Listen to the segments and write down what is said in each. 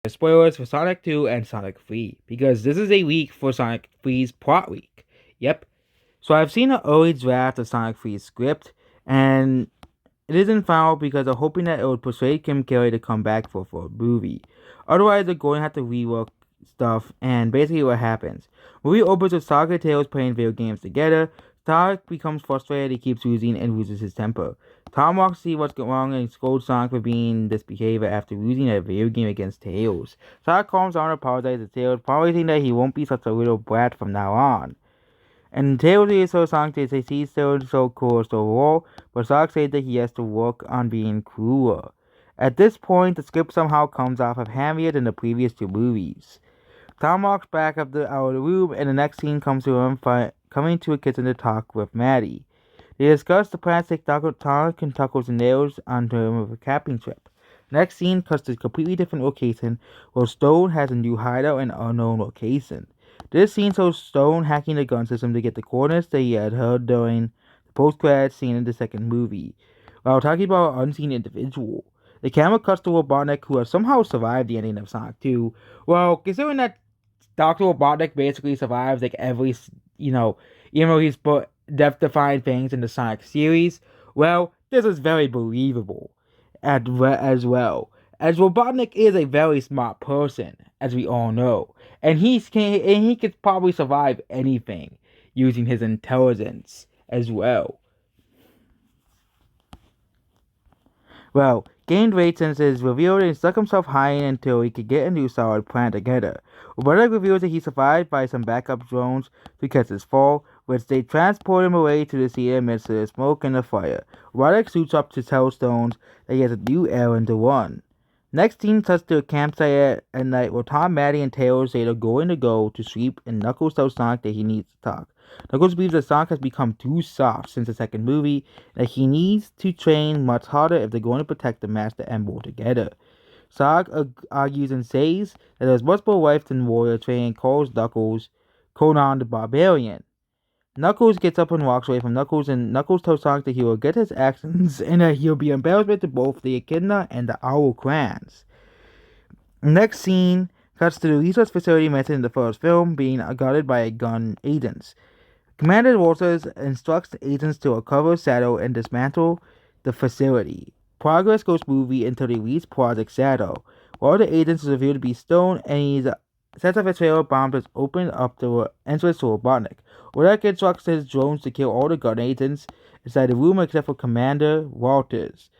Spoilers for Sonic 2 and Sonic 3, because this is a week for Sonic 3's plot week. Yep. So I've seen an early draft of Sonic 3's script, and it isn't final because I'm hoping that it would persuade Kim Kelly to come back for a movie. Otherwise, they're going to have to rework stuff, and basically what happens. Movie opens with Sonic and Tails playing video games together. Sonic becomes frustrated, he keeps losing and loses his temper. Tom walks to see what's going wrong and scolds Sonic for being this behavior after losing a video game against Tails. Sonic calms down and apologizes to Tails, promising that he won't be such a little brat from now on. And Tails is so Sonic they say he's so cool so raw, but Sonic says that he has to work on being cooler. At this point, the script somehow comes off of hammier than the previous two movies. Tom walks back out of the room, and the next scene comes to him coming to a kitchen to talk with Maddie. They discuss the plan to take Sonic and Tuckles and Nails onto a camping trip. Next scene cuts to a completely different location, where Stone has a new hideout in an unknown location. This scene shows Stone hacking the gun system to get the coordinates that he had heard during the post-credits scene in the second movie, while talking about an unseen individual. The camera cuts to Robotnik, who has somehow survived the ending of Sonic 2. Well, considering that Dr. Robotnik basically survives like every, even though he's put death-defying things in the Sonic series, well, this is very believable as well. As Robotnik is a very smart person, as we all know, and he could probably survive anything using his intelligence as well. Well, gained weight since it is revealed and stuck himself hiding until he could get a new solid plan together. Robotnik reveals that he survived by some backup drones to catch his fall, which they transport him away to the sea amidst the smoke and the fire. Robotnik suits up to tell Stones that he has a new errand to run. Next scene cuts to a campsite at night where Tom, Maddie, and Tails say they're going to go to sleep, and Knuckles tells Sonic that he needs to talk. Knuckles believes that Sonic has become too soft since the second movie, and that he needs to train much harder if they're going to protect the Master Emerald together. Sonic argues and says that there's much more life than warrior training and calls Knuckles Conan the Barbarian. Knuckles gets up and walks away from Knuckles, and Knuckles tells Sonic that he will get his actions and that he'll be embarrassment to both the Echidna and the Owl clans. Next scene cuts to the research facility mentioned in the first film being guarded by gun agents. Commander Walters instructs the agents to recover, Shadow, and dismantle the facility. Progress goes smoothly until they reach Project Shadow. One of the agents is revealed to be Stone, and he sets off a trail of bombs that open up the entrance to Robotnik. Robotnik instructs his drones to kill all the gun agents inside the room except for Commander Walters.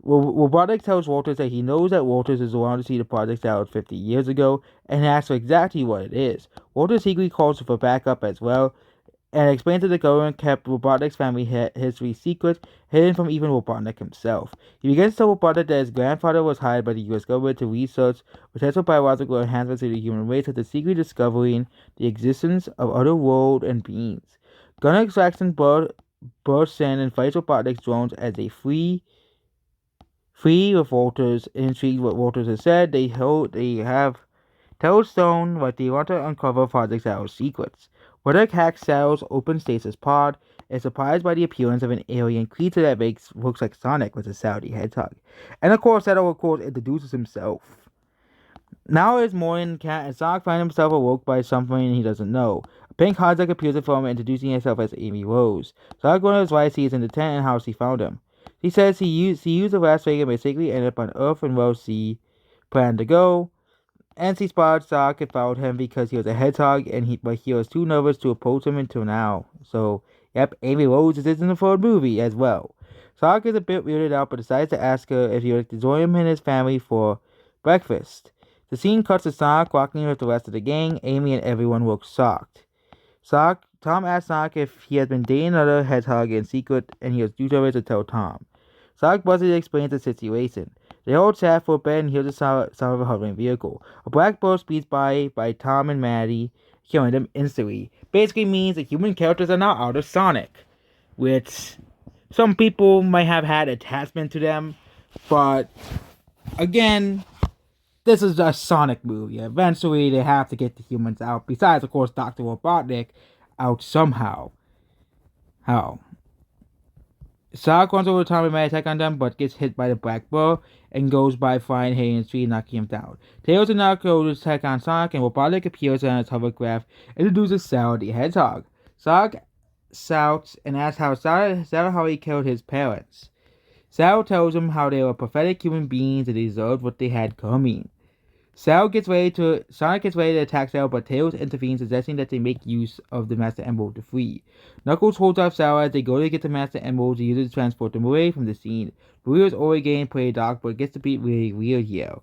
Robotnik tells Walters that he knows that Walters is the one to see the project out 50 years ago and asks for exactly what it is. Walters secretly calls for backup as well and explains that the government kept Robotnik's family history secret, hidden from even Robotnik himself. He begins to tell Robotnik that his grandfather was hired by the US government to research potential biological enhancements to the human race after secretly discovering the existence of other world and beings. Gunner Extraction bursts in and fights Robotnik's drones as they flee with Walters. Intrigued what Walters has said, they have told Stone what they want to uncover Project Shadow's secrets. Robotnik hacks Shadow's open stasis pod is surprised by the appearance of an alien creature that looks like Sonic with a Saudi hedgehog. And of course, Shadow introduces himself. Now it's morning, and Sonic finds himself awoke by something he doesn't know. A pink hijack appears in front of him, introducing herself as Amy Rose. Sonic wonders why she is in the tent and how she found him. She says she used the last wagon but basically ended up on Earth and where she planned to go. And she spotted Sonic and followed him because he was a hedgehog, but he was too nervous to approach him until now. So, yep, Amy Rose is in the third movie as well. Sonic is a bit weirded out, but decides to ask her if he would like to join him and his family for breakfast. The scene cuts to Sonic walking with the rest of the gang. Amy and everyone look shocked. Tom asks Sonic if he has been dating another hedgehog in secret, and he is too nervous to tell Tom. Sonic buzzes explains the situation. They all chat for a bit and hear the sound of a hovering vehicle. A black bird speeds by Tom and Maddie, killing them instantly. Basically means that human characters are now out of Sonic, which some people might have had attachment to them, but again, this is a Sonic movie. Eventually, they have to get the humans out. Besides, of course, Dr. Robotnik out somehow. How? Sonic runs over to Tommy May attack on them, but gets hit by the Black Bull and goes by flying hitting his tree, knocking him down. Tails and Knuckles attack on Sonic, and Robotnik appears on his hovercraft and introduces Sal the Hedgehog. Sonic shouts and asks how he killed his parents. Sal tells him how they were pathetic human beings and deserved what they had coming. Sonic gets ready to attack Sal, but Tails intervenes, suggesting that they make use of the Master Emerald to flee. Knuckles holds off Sal as they go to get the Master Emerald to use it to transport them away from the scene. Burrito's already getting pretty dark, but it gets to be really weird here.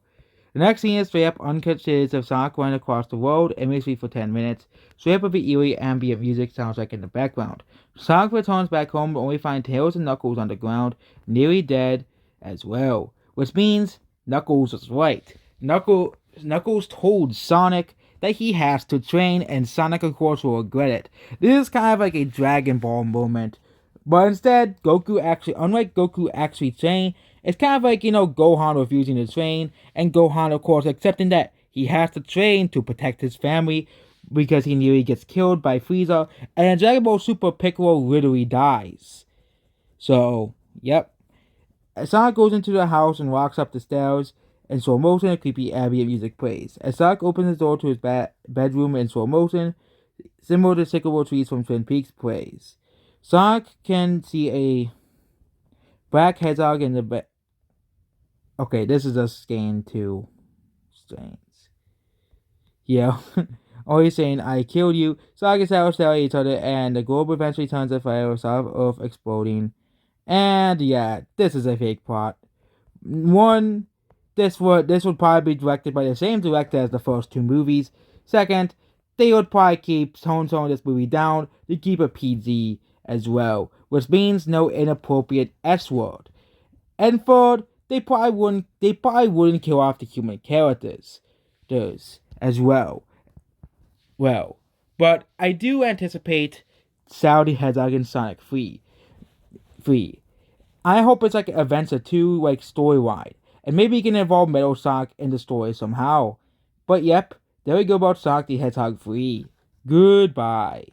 The next scene is straight up uncut shades of Sonic running across the world, imagery for 10 minutes, straight up with the eerie ambient music soundtrack in the background. Sonic returns back home, but only finds Tails and Knuckles on the ground, nearly dead as well. Which means Knuckles was right. Knuckles told Sonic that he has to train, and Sonic, of course, will regret it. This is kind of like a Dragon Ball moment. But instead, unlike Goku actually trained, it's kind of like, Gohan refusing to train, and Gohan, of course, accepting that he has to train to protect his family because he nearly gets killed by Frieza, and in Dragon Ball Super, Piccolo literally dies. So, yep. Sonic goes into the house and walks up the stairs. In slow motion, a creepy ambient music plays. As Sonic opens the door to his bedroom in slow motion, similar to Sycamore Trees from Twin Peaks plays. Sonic can see a black hedgehog in the bed. Okay, this is a scan too. Strange. Yeah. Always saying, I killed you. Sonic and Samus tell each other, and the globe eventually turns on fire with South Earth exploding. And yeah, this is a fake plot. One, this would probably be directed by the same director as the first two movies. Second, they would probably keep tone this movie down to keep it PG as well, which means no inappropriate S word. And third, they probably wouldn't kill off the human characters as well. Well, but I do anticipate Sal the Hedgehog and Sonic free. I hope it's like events or two, like story-wide. And maybe you can involve Metal Sonic in the story somehow. But yep, there we go about Sonic the Hedgehog free. Goodbye.